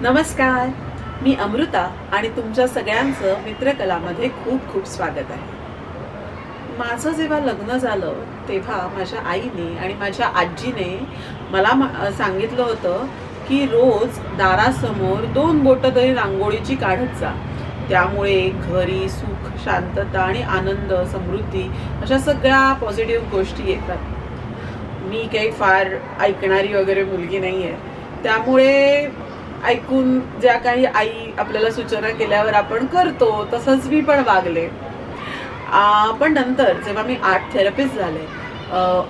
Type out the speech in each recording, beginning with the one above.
नमस्कार, मी अमृता आणि तुमच्या सगळ्यांचं मित्रकलामध्ये खूप खूप स्वागत आहे। माझं जेव्हा लग्न झालं तेव्हा माझ्या आईने आणि माझ्या आजीने मला सांगितलं होतं की रोज दारासमोर 2 बोटं तरी रांगोळीची काढत जा, त्यामुळे घरी सुख, शांतता आणि आनंद, समृद्धी अशा सगळ्या पॉझिटिव्ह गोष्टी येतात। मी काही फार ऐकणारी वगैरे मुलगी नाही आहे, त्यामुळे ऐकून ज्या काही आई आपल्याला सूचना केल्यावर आपण करतो तसंच मी पण वागले। पण नंतर जेव्हा मी आर्ट थेरपिस्ट झाले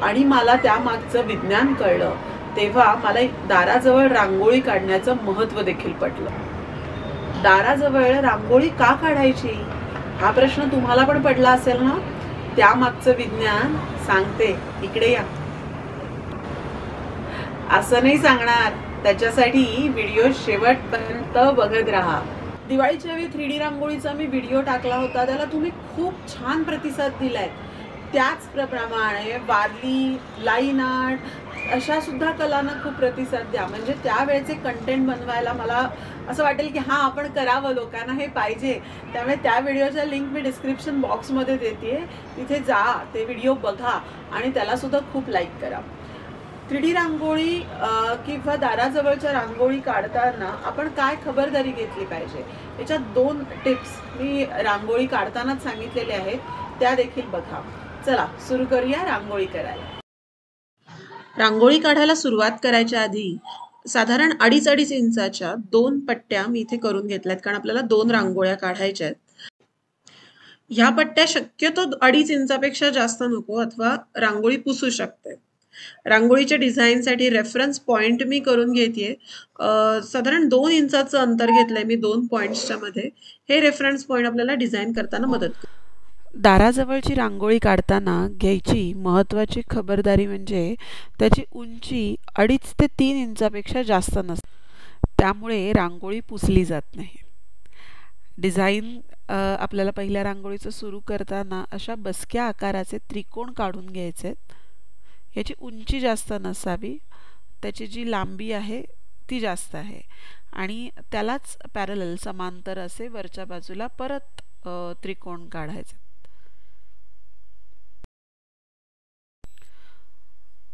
आणि मला त्यामागचं विज्ञान कळलं तेव्हा मला दाराजवळ रांगोळी काढण्याचं महत्त्व देखील पटलं। दाराजवळ रांगोळी का काढायची हा प्रश्न तुम्हाला पण पडला असेल ना? त्यामागचं विज्ञान सांगते, इकडे या। असं नाही सांगणार, त्याच्यासाठी व्हिडिओ शेवटपर्यंत बघत राहा। दिवाळीच्या वेळी 3D रांगोळीचा मी व्हिडिओ टाकला होता, त्याला तुम्ही खूप छान प्रतिसाद दिलाय। त्याचप्रमाणे वारली, लाईन आर्ट अशा सुद्धा कलांना खूप प्रतिसाद द्या, म्हणजे त्यावेळेचे कंटेंट बनवायला मला असं वाटेल की हां आपण करावं, लोकांना हे पाहिजे। त्यामुळे त्या व्हिडिओच्या लिंक मी डिस्क्रिप्शन बॉक्समध्ये देते, तिथे जा, ते व्हिडिओ बघा आणि त्याला सुद्धा खूप लाईक करा। 3D रांगोळी किंवा दाराजवळच्या रांगोळी काढताना आपण काय खबरदारी घेतली पाहिजे, याच्या 2 टिप्स मी रांगोळी काढतानाच सांगितलेले आहेत, त्या देखील बघा। चला सुरू करूया रांगोळी करायला। रांगोळी काढायला सुरुवात करायच्या आधी साधारण 2.5 इंचाच्या 2 पट्ट्या मी इथे करून घेतल्यात, कारण आपल्याला 2 रांगोळ्या काढायच्या आहेत। ह्या पट्ट्या शक्यतो 2.5 इंचापेक्षा जास्त नको, अथवा रांगोळी पुसू शकते। रांगोळीच्या डिझाईनसाठी रेफरन्स पॉइंट मी करून घेतेय, साधारण 2 इंचाचं अंतर घेतलंय मी 2 पॉइंट्सच्या मध्ये। हे रेफरन्स पॉइंट आपल्याला डिझाईन करताना मदत करते। दाराजवळची रांगोळी काढताना घ्यायची महत्त्वाची खबरदारी म्हणजे त्याची उंची 2.5 ते 3 इंचापेक्षा जास्त नसते, त्यामुळे रांगोळी पुसली जात नाही। डिझाईन आपल्याला पहिल्या रांगोळीचं सुरू करताना अशा बसक्या आकाराचे त्रिकोण काढून घ्यायचे। याची उंची जास्त नसावी, त्याची जी लांबी आहे ती जास्त आहे, आणि त्यालाच पॅरलल समांतर असे वरच्या बाजूला परत त्रिकोण काढायचे।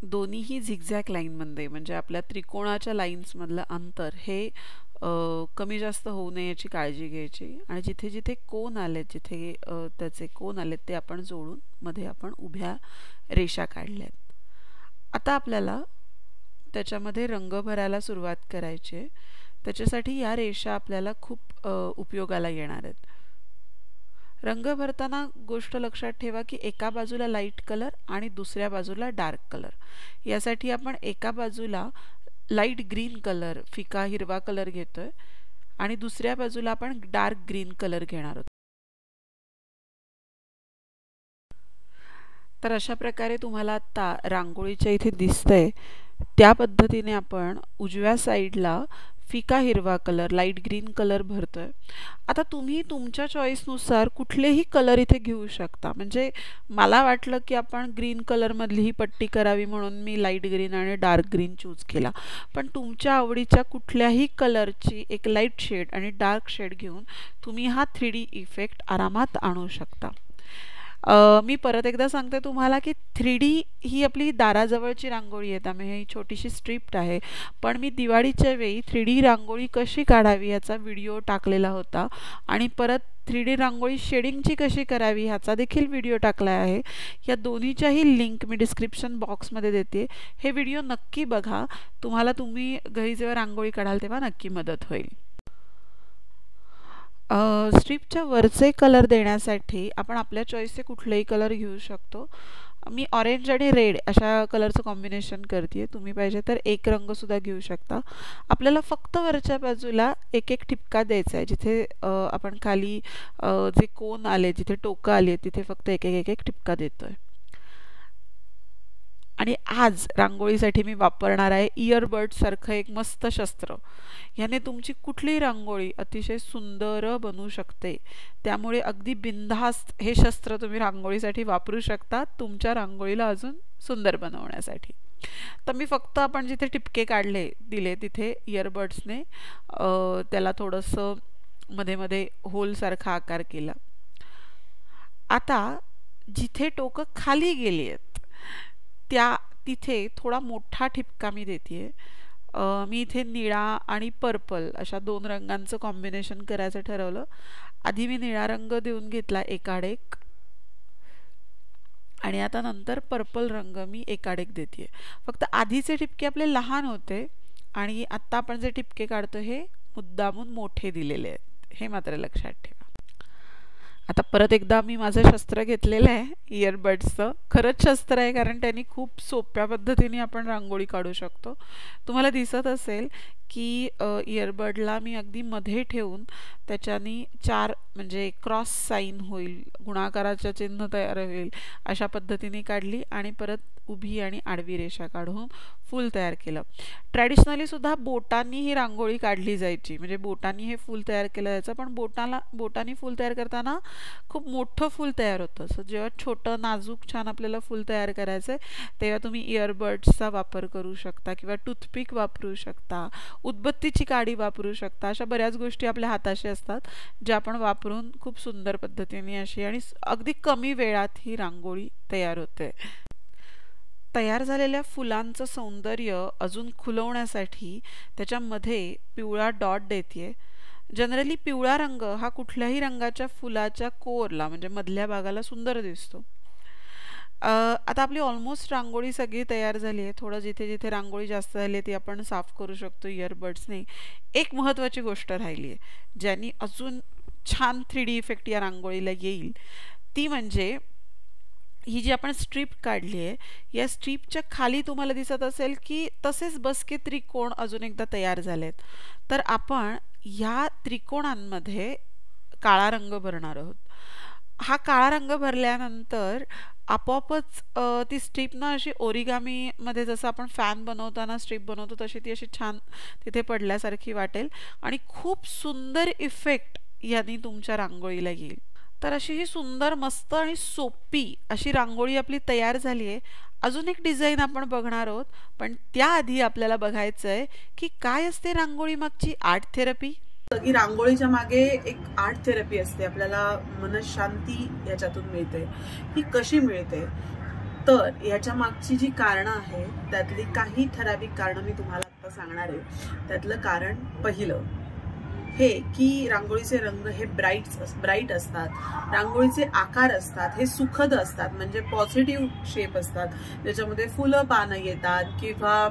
दोन्हीही झिगझॅग लाईनमध्ये, म्हणजे आपल्या त्रिकोणाच्या लाईन्समधलं अंतर हे कमी जास्त होऊ नये याची काळजी घ्यायची, आणि जिथे जिथे कोन आलेत, जिथे त्याचे कोन आलेत ते आपण जोडून मध्ये आपण उभ्या रेषा काढल्यात। आता आपल्याला त्याच्यामध्ये रंग भरायला सुरुवात करायची आहे, त्याच्यासाठी या रेषा आपल्याला खूप उपयोगाला येणार आहेत। रंग भरताना गोष्ट लक्षात ठेवा की एका बाजूला लाईट कलर आणि दुसऱ्या बाजूला डार्क कलर, यासाठी आपण एका बाजूला लाईट ग्रीन कलर, फिका हिरवा कलर घेतोय, आणि दुसऱ्या बाजूला आपण डार्क ग्रीन कलर घेणार आहोत। तर अशा प्रकारे तुम्हाला आता रांगोळीच्या इथे दिसतंय त्या पद्धतीने आपण उजव्या साईडला फिका हिरवा कलर, लाईट ग्रीन कलर भरतोय। आता तुम्ही तुमच्या चॉईसनुसार कुठलेही कलर इथे घेऊ शकता, म्हणजे मला वाटलं की आपण ग्रीन कलरमधली ही पट्टी करावी म्हणून मी लाईट ग्रीन आणि डार्क ग्रीन चूज केला, पण तुमच्या आवडीच्या कुठल्याही कलरची एक लाईट शेड आणि डार्क शेड घेऊन तुम्ही हा 3D इफेक्ट आरामात आणू शकता। मी परत एकदा सांगते तुम्हाला की 3D ही आपली दाराजवळची रांगोळी आहे, त्यामुळे ही छोटीशी स्ट्रिप्ट आहे, पण मी दिवाळीच्या वेळी 3D रांगोळी कशी काढावी याचा व्हिडिओ टाकलेला होता, आणि परत 3D रांगोळी शेडिंगची कशी करावी ह्याचा देखील व्हिडिओ टाकला आहे। या दोन्हीच्याही लिंक मी डिस्क्रिप्शन बॉक्समध्ये देते, हे व्हिडिओ नक्की बघा, तुम्ही घरी जेव्हा रांगोळी काढाल तेव्हा नक्की मदत होईल। स्ट्रिपच्या वरचे कलर देण्यासाठी आपण आपल्या चॉईसचे कुठलेही कलर घेऊ शकतो। मी ऑरेंज आणि रेड अशा कलरचं कॉम्बिनेशन करते, तुम्ही पाहिजे तर एक रंगसुद्धा घेऊ शकता। आपल्याला फक्त वरच्या बाजूला एक एक ठिपका द्यायचा आहे, जिथे आपण खाली जे कोन आले, जिथे टोकं आली तिथे फक्त एक एक एक ठिपका देतोय। आणि आज रांगोळीसाठी मी वापरणार आहे इयरबड सारखं एक मस्त शस्त्र, याने तुमची कुठलीही रांगोळी अतिशय सुंदर बनू शकते, त्यामुळे अगदी बिनधास्त हे शस्त्र तुम्ही रांगोळीसाठी वापरू शकता, तुमच्या रांगोळीला अजून सुंदर बनवण्यासाठी। तर मी फक्त आपण जिथे टिपके काढले दिले तिथे इयरबड्सने त्याला थोडंसं मध्ये मध्ये होलसारखा आकार केला. आता जिथे टोकं खाली गेली आहेत तिथे थोडा मोठा ठिपका मी देते. मी इथे निळा आणि पर्पल अशा 2 रंगांचं कॉम्बिनेशन करायचं ठरवलं. आधी मी निळा रंग देऊन घेतला एकाडेक आणि आता नंतर पर्पल रंग मी एकाडेक देते. फक्त आधीचे ठिपके आपले लहान होते आणि आत्ता आपण जे ठिपके काढतो हे मुद्दामून मोठे दिलेले आहेत, हे मात्र लक्षात ठेवा. आता परत एकदा मी माझं शस्त्र घेतलेलं आहे इयरबड्सचं. खरंच शस्त्र आहे, कारण त्यांनी खूप सोप्या पद्धतीने आपण रांगोळी काढू शकतो. तुम्हाला दिसत असेल की इयरबडला मी अगदी मध्ये ठेवून त्याच्यानी 4 म्हणजे क्रॉस साईन होईल, गुणाकाराचं चिन्ह तयार होईल अशा पद्धतीने काढली आणि परत उभी आणि आडवी रेषा काढून फूल तयार केलं. ट्रॅडिशनली सुद्धा बोटांनी ही रांगोळी काढली जायची, म्हणजे बोटांनी हे फूल तयार केलं जायचं. पण बोटांनी फूल तयार करताना खूप मोठं फूल तयार होतं. सो जेव्हा छोटं नाजूक छान आपल्याला फूल तयार करायचं आहे तेव्हा तुम्ही इयरबड्सचा वापर करू शकता किंवा टूथपिक वापरू शकता, उदबत्तीची काडी वापरू शकता. अशा बऱ्याच गोष्टी आपल्या हाताशी असतात ज्या आपण वापरून खूप सुंदर पद्धतीने अशी आणि अगदी कमी वेळात ही रांगोळी तयार होते. तयार झालेल्या फुलांचं सौंदर्य अजून खुलवण्यासाठी त्याच्यामध्ये पिवळा डॉट देते. जनरली पिवळा रंग हा कुठल्याही रंगाच्या फुलाच्या कोरला म्हणजे मधल्या भागाला सुंदर दिसतो. आता आपली ऑलमोस्ट रांगोळी सगळी तयार झाली आहे. थोडं जिथे जिथे रांगोळी जास्त झाली आहे ती आपण साफ करू शकतो इयरबड्सने. एक महत्त्वाची गोष्ट राहिली आहे ज्यानी अजून छान 3D इफेक्ट या रांगोळीला येईल, ती म्हणजे ही जी आपण स्ट्रीप काढली आहे या स्ट्रीपच्या खाली तुम्हाला दिसत असेल की तसेच बसके त्रिकोण अजून एकदा तयार झालेत. तर आपण ह्या त्रिकोणांमध्ये काळा रंग भरणार आहोत. हा काळा रंग भरल्यानंतर आपोआपच ती स्ट्रीप ना अशी ओरिगामी मध्ये जसं आपण फॅन बनवताना स्ट्रीप बनवतो तशी ती अशी छान तिथे पडल्यासारखी वाटेल आणि खूप सुंदर इफेक्ट यांनी तुमच्या रांगोळीला येईल. तर अशी ही सुंदर मस्त आणि सोपी अशी रांगोळी आपली तयार झाली आहे. अजून एक डिझाईन आपण बघणार आहोत, पण त्याआधी आपल्याला बघायचं आहे की काय असते रांगोळी मागची आर्ट थेरपी. की रांगोळीच्या मागे एक आर्ट थेरपी असते, आपल्याला मनशांती याच्यातून मिळते. ही कशी मिळते तर याच्या मागची जी कारणं आहेत त्यातली काही ठराविक कारणं मी तुम्हाला आता सांगणार आहे. त्यातलं कारण पहिलं हे की रांगोळीचे रंग हे ब्राईट असतात, रांगोळीचे आकार असतात हे सुखद असतात, म्हणजे पॉझिटिव्ह शेप असतात ज्याच्यामध्ये फुलं पानं येतात किंवा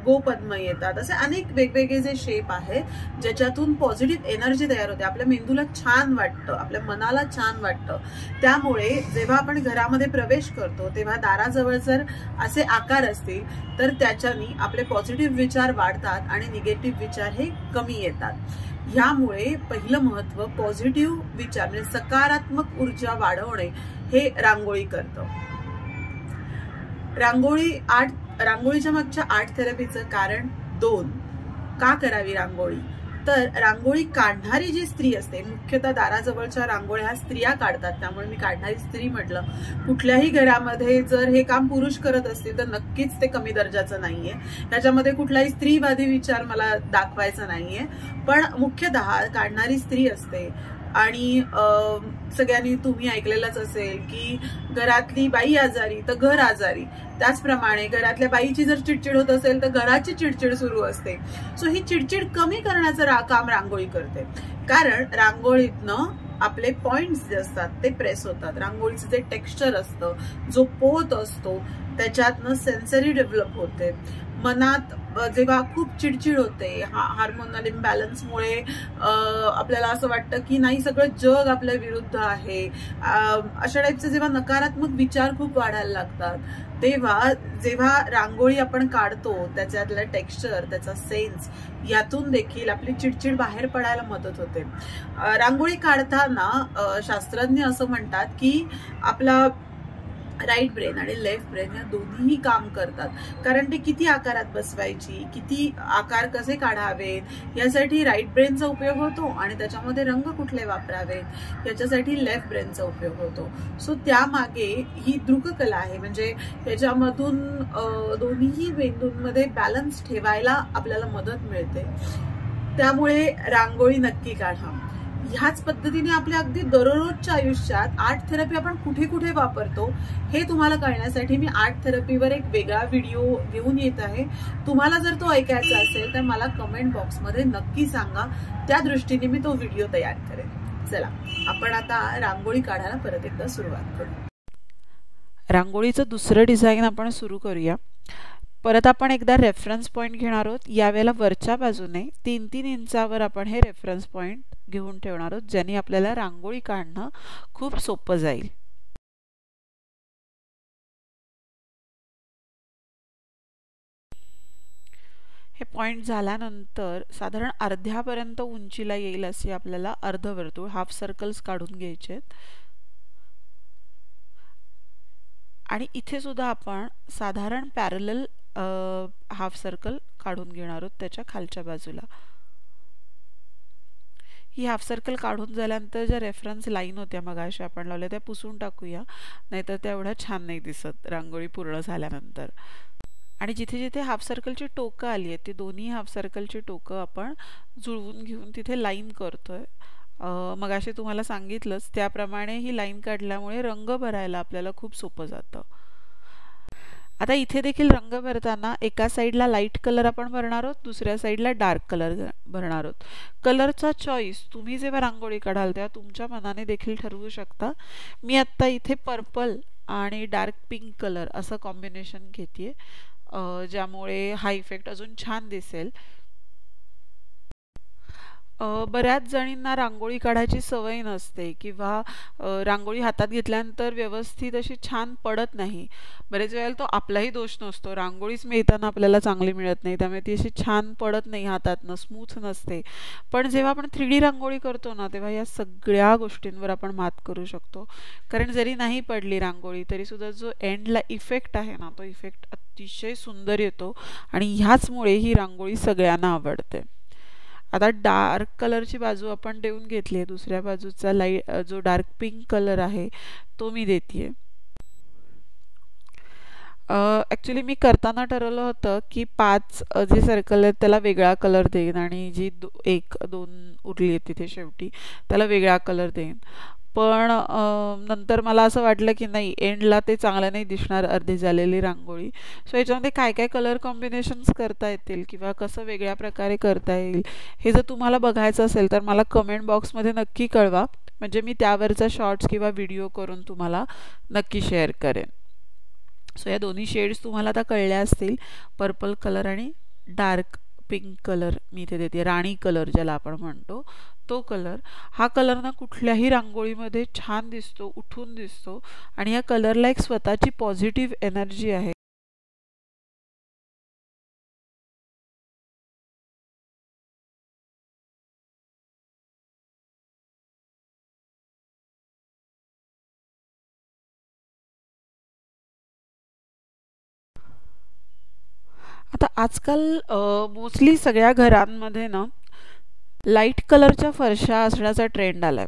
गोपद्म येतात. असे अनेक वेगवेगळे जे शेप आहेत ज्याच्यातून पॉझिटिव्ह एनर्जी तयार होते, आपल्या मेंदूला छान वाटतं, आपल्या मनाला छान वाटतं. त्यामुळे जेव्हा आपण घरामध्ये प्रवेश करतो तेव्हा दाराजवळ जर असे आकार असतील तर त्याच्यानी आपले पॉझिटिव्ह विचार वाढतात आणि निगेटिव्ह विचार हे कमी येतात. ह्यामुळे पहिलं महत्व पॉझिटिव्ह विचार म्हणजे सकारात्मक ऊर्जा वाढवणे हे रांगोळी करतं. रांगोळीच्या मागच्या आर्ट थेरपीचं कारण 2. का करावी रांगोळी तर रांगोळी काढणारी जी स्त्री असते, मुख्यतः दाराजवळच्या रांगोळ्या ह्या स्त्रिया काढतात त्यामुळे मी काढणारी स्त्री म्हटलं. कुठल्याही घरामध्ये जर हे काम पुरुष करत असतील तर नक्कीच ते कमी दर्जाचं नाहीये. त्याच्यामध्ये कुठलाही स्त्रीवादी विचार मला दाखवायचा नाहीये, पण मुख्यतः काढणारी स्त्री असते. आणि सगळ्यांनी तुम्ही ऐकलेलंच असेल की घरातली बाई आजारी तर घर आजारी, त्याचप्रमाणे घरातल्या बाईची जर चिडचिड होत असेल तर घराची चिडचिड सुरू असते. सो ही चिडचिड कमी करण्याचं काम रांगोळी करते, कारण रांगोळीतनं आपले पॉइंट्स जे असतात ते प्रेस होतात. रांगोळीचं जे टेक्स्चर असतं, जो पोत असतो त्याच्यातनं सेन्सरी डेव्हलप होते. मनात जेव्हा खूप चिडचिड होते, हार्मोनल इम्बॅलन्समुळे आपल्याला असं वाटतं की नाही सगळं जग आपल्या विरुद्ध आहे, अशा टाईपचे जेव्हा नकारात्मक विचार खूप वाढायला लागतात तेव्हा जेव्हा रांगोळी आपण काढतो त्याच्यातलं टेक्स्चर, त्याचा सेन्स यातून देखील आपली चिडचिड बाहेर पडायला मदत होते. रांगोळी काढताना शास्त्रज्ञ असं म्हणतात की आपला राईट ब्रेन आणि लेफ्ट ब्रेन या दोन्हीही काम करतात. कारण ते किती आकारात बसवायची, किती आकार कसे काढावेत यासाठी राईट ब्रेनचा उपयोग होतो आणि त्याच्यामध्ये रंग कुठले वापरावेत याच्यासाठी लेफ्ट ब्रेनचा उपयोग होतो. सो त्यामागे ही दृककला आहे. म्हणजे याच्यामधून दोन्हीही मेंदूंमध्ये बॅलन्स ठेवायला आपल्याला मदत मिळते. त्यामुळे रांगोळी नक्की काढा. ह्याच पद्धतीने आपल्या अगदी दररोजच्या आयुष्यात आर्ट थेरपी आपण कुठे कुठे वापरतो हे तुम्हाला कळण्यासाठी मी आर्ट थेरपीवर एक वेगळा व्हिडिओ घेऊन येत आहे. तुम्हाला जर तो ऐकायचा असेल तर मला कमेंट बॉक्समध्ये नक्की सांगा. त्या दृष्टीने मी तो व्हिडिओ तयार करेन. चला आपण आता रांगोळी काढायला परत एकदा सुरुवात करू. रांगोळीचं दुसरं डिझाईन आपण सुरू करूया. परत आपण एकदा रेफरन्स पॉईंट घेणार आहोत. यावेळेला वरच्या बाजूने 3-3 इंचावर आपण हे रेफरन्स पॉईंट घेऊन ठेवणार आहोत, ज्याने आपल्याला रांगोळी काढणं खूप सोपं जाईल. हे पॉईंट झाल्यानंतर साधारण अर्ध्यापर्यंत उंचीला येईल असे आपल्याला अर्धवर्तुळ हाफ सर्कल्स काढून घ्यायचे आहेत. आणि इथे सुद्धा आपण साधारण पॅरलल हाफ सर्कल काढून घेणार आहोत त्याच्या खालच्या बाजूला. ही हाफ सर्कल काढून झाल्यानंतर ज्या रेफरन्स लाईन होत्या मगाशी आपण लावल्या त्या पुसून टाकूया, नाहीतर त्या एवढ्या छान नाही दिसत रांगोळी पूर्ण झाल्यानंतर. आणि जिथे जिथे हाफ सर्कलची टोकं आली आहेत ती दोन्ही हाफ सर्कलची टोकं आपण जुळवून घेऊन तिथे लाईन करतोय. मगाशी तुम्हाला सांगितलंच त्याप्रमाणे ही लाईन काढल्यामुळे रंग भरायला आपल्याला खूप सोपं जातं. आता इथे देखील रंग भरताना एका साईडला लाईट कलर आपण भरणार आहोत, दुसऱ्या साईडला डार्क कलर भरणार आहोत. कलरचा चॉईस तुम्ही जेव्हा रांगोळी काढाल तेव्हा तुमच्या मनाने देखील ठरवू शकता. मी आत्ता इथे पर्पल आणि डार्क पिंक कलर असं कॉम्बिनेशन घेतेय, ज्यामुळे हा इफेक्ट अजून छान दिसेल. बऱ्याच जणींना रांगोळी काढायची सवय नसते किंवा रांगोळी हातात घेतल्यानंतर व्यवस्थित अशी छान पडत नाही. बरेच वेळेला तो आपलाही दोष नसतो, रांगोळीच मिळताना आपल्याला चांगली मिळत नाही, त्यामुळे ती अशी छान पडत नाही हातातनं, स्मूथ नसते. पण जेव्हा आपण 3D रांगोळी करतो ना तेव्हा या सगळ्या गोष्टींवर आपण मात करू शकतो. कारण जरी नाही पडली रांगोळी तरी सुद्धा जो एंडला इफेक्ट आहे ना तो इफेक्ट अतिशय सुंदर येतो आणि ह्याचमुळे ही रांगोळी सगळ्यांना आवडते. आता डार्क कलरची बाजू आपण देऊन घेतली आहे, दुसऱ्या बाजूचा जो डार्क पिंक कलर आहे तो मी देते. ॲक्च्युली मी करताना ठरवलं होतं की 5 जे सर्कल आहेत त्याला वेगळा कलर देईन आणि जी 1-2 उरली आहेत तिथे शेवटी त्याला वेगळा कलर देईन. पण नंतर मला असं वाटलं की नाही, एंडला ते चांगलं नाही दिसणार अर्धी झालेली रांगोळी. सो याच्यामध्ये काय काय कलर कॉम्बिनेशन्स करता येतील किंवा कसं वेगळ्या प्रकारे करता येईल हे जर तुम्हाला बघायचं असेल तर मला कमेंट बॉक्समध्ये नक्की कळवा. म्हणजे मी त्यावरचा शॉर्ट्स किंवा व्हिडिओ करून तुम्हाला नक्की शेअर करेन. सो या दोन्ही शेड्स तुम्हाला आता कळल्या असतील, पर्पल कलर आणि डार्क पिंक कलर मी इथे देते. राणी कलर ज्याला आपण म्हणतो तो कलर. हा कलर ना कुठल्याही रांगोळीमध्ये छान दिसतो, उठून दिसतो आणि या कलरला एक स्वतःची पॉझिटिव्ह एनर्जी आहे. आता आजकाल मोस्टली सगळ्या घरांमध्ये ना लाईट कलरच्या फरशा असण्याचा ट्रेंड आलाय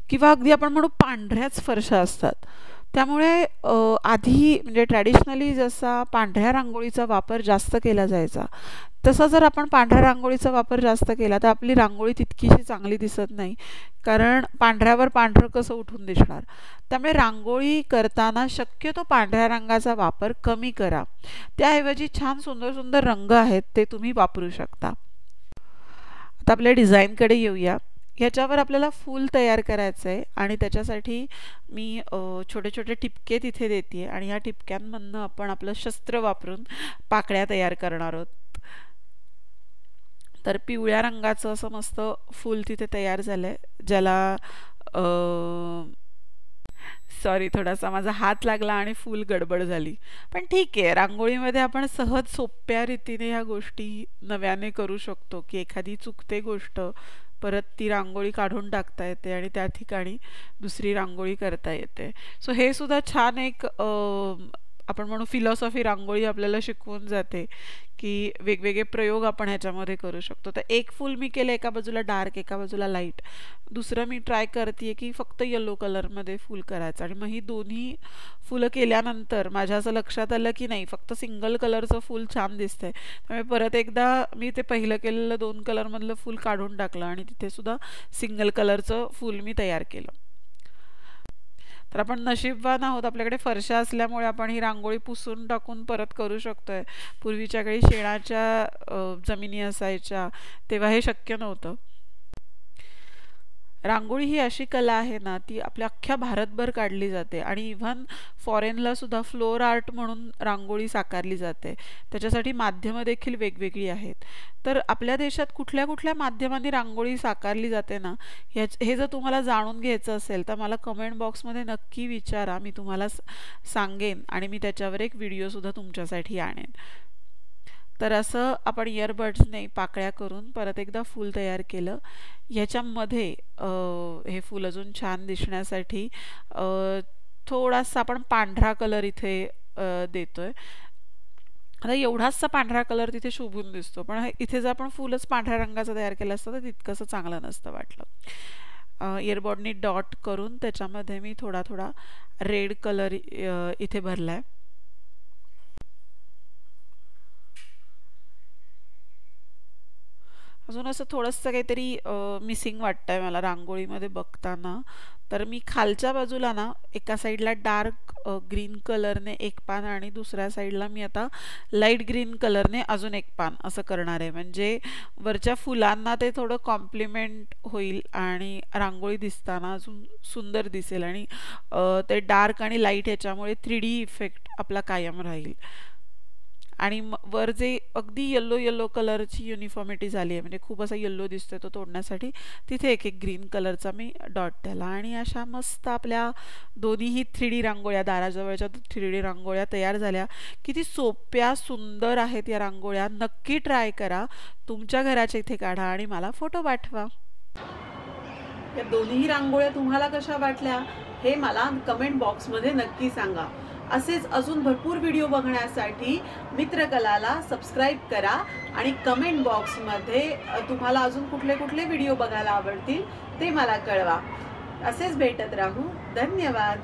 किंवा अगदी आपण म्हणू पांढऱ्याच फरशा असतात. त्यामुळे आधी म्हणजे ट्रॅडिशनली जसा पांढऱ्या रांगोळीचा वापर जास्त केला जायचा तसा जर आपण पांढऱ्या रांगोळीचा वापर जास्त केला तर आपली रांगोळी तितकीशी चांगली दिसत नाही, कारण पांढऱ्यावर पांढरं कसं उठून दिसणार. त्यामुळे रांगोळी करताना शक्यतो पांढऱ्या रंगाचा वापर कमी करा. त्याऐवजी छान सुंदर सुंदर रंग आहेत ते तुम्ही वापरू शकता. आता आपल्या डिझाईनकडे येऊया. ह्याच्यावर आपल्याला फूल तयार करायचं आहे आणि त्याच्यासाठी मी छोटे छोटे टिपके तिथे देते आणि ह्या टिपक्यांमधनं आपण आपलं शस्त्र वापरून पाकळ्या तयार करणार आहोत. तर पिवळ्या रंगाचं असं मस्त फूल तिथे तयार झालंय, ज्याला सॉरी थोडासा माझा हात लागला आणि फूल गडबड झाली, पण ठीक आहे. रांगोळीमध्ये आपण सहज सोप्या रीतीने ह्या गोष्टी नव्याने करू शकतो की एखादी चुकते गोष्ट परत ती रांगोळी काढून टाकता येते आणि त्या ठिकाणी दुसरी रांगोळी करता येते. सो हे सुद्धा छान एक आपण म्हणू फिलॉसॉफी रांगोळी आपल्याला शिकवून जाते की वेगवेगळे प्रयोग आपण ह्याच्यामध्ये करू शकतो. तर एक फूल मी केलं एका बाजूला डार्क एका बाजूला लाईट, दुसरं मी ट्राय करते की फक्त येलो कलरमध्ये फूल करायचं. आणि मग ही दोन्ही फुलं केल्यानंतर माझ्या असं लक्षात आलं की नाही फक्त सिंगल कलरचं फूल छान दिसतंय, त्यामुळे परत एकदा मी ते पहिलं केलेलं 2 कलरमधलं फूल काढून टाकलं आणि तिथे सुद्धा सिंगल कलरचं फूल मी तयार केलं. तर आपण नशीबवान आहोत, आपल्याकडे फरशा असल्यामुळे आपण ही रांगोळी पुसून टाकून परत करू शकतोय. पूर्वीच्या काळी शेणाच्या जमिनी असायच्या तेव्हा हे शक्य नव्हतं. रांगोळी ही अशी कला आहे ना, ती आपल्या अख्ख्या भारतभर काढली जाते आणि इव्हन फॉरेनला सुद्धा फ्लोर आर्ट म्हणून रांगोळी साकारली जाते. त्याच्यासाठी माध्यमं देखील वेगवेगळी आहेत. तर आपल्या देशात कुठल्या कुठल्या माध्यमांनी रांगोळी साकारली जाते ना, हे जर तुम्हाला जाणून घ्यायचं असेल तर मला कमेंट बॉक्समध्ये नक्की विचारा, मी तुम्हाला सांगेन आणि मी त्याच्यावर एक व्हिडिओसुद्धा तुमच्यासाठी आणेन. तर असं आपण इयरबड्सने पाकळ्या करून परत एकदा फूल तयार केलं. ह्याच्यामध्ये हे फूल अजून छान दिसण्यासाठी थोडासा आपण पांढरा कलर इथे देतोय. आता एवढासा पांढरा कलर तिथे शोभून दिसतो, पण इथे जर आपण फूलच पांढऱ्या रंगाचं तयार केलं असतं तर तितकंसं चांगलं नसतं वाटलं. इयरबडनी डॉट करून त्याच्यामध्ये मी थोडा थोडा रेड कलर इथे भरलाय. अजून असं थोडंसं काहीतरी मिसिंग वाटतंय मला रांगोळीमध्ये बघताना. तर मी खालच्या बाजूला ना एका साईडला डार्क ग्रीन कलरने एक पान आणि दुसऱ्या साईडला मी आता लाईट ग्रीन कलरने अजून एक पान असं करणार आहे. म्हणजे वरच्या फुलांना ते थोडं कॉम्प्लिमेंट होईल आणि रांगोळी दिसताना अजून सुंदर दिसेल आणि ते डार्क आणि लाईट ह्याच्यामुळे 3D इफेक्ट आपला कायम राहील. आणि वर जे अगदी येल्लो येल्लो कलरची युनिफॉर्मिटी झाली आहे, म्हणजे खूप असा येल्लो दिसतोय, तो तोडण्यासाठी तिथे एक एक ग्रीन कलरचा मी डॉट द्याला. आणि अशा मस्त आपल्या दोन्हीही 3D रांगोळ्या, दाराजवळच्या 3D रांगोळ्या तयार झाल्या. किती सोप्या सुंदर आहेत या रांगोळ्या. नक्की ट्राय करा, तुमच्या घराच्या इथे काढा आणि मला फोटो पाठवा. या दोन्ही रांगोळ्या तुम्हाला कशा वाटल्या हे मला कमेंट बॉक्समध्ये नक्की सांगा. असेच अजून भरपूर व्हिडिओ बघण्यासाठी मित्रकलाला सबस्क्राईब करा आणि कमेंट बॉक्समध्ये तुम्हाला अजून कुठले कुठले व्हिडिओ बघायला आवडतील ते मला कळवा. असेच भेटत राहू. धन्यवाद.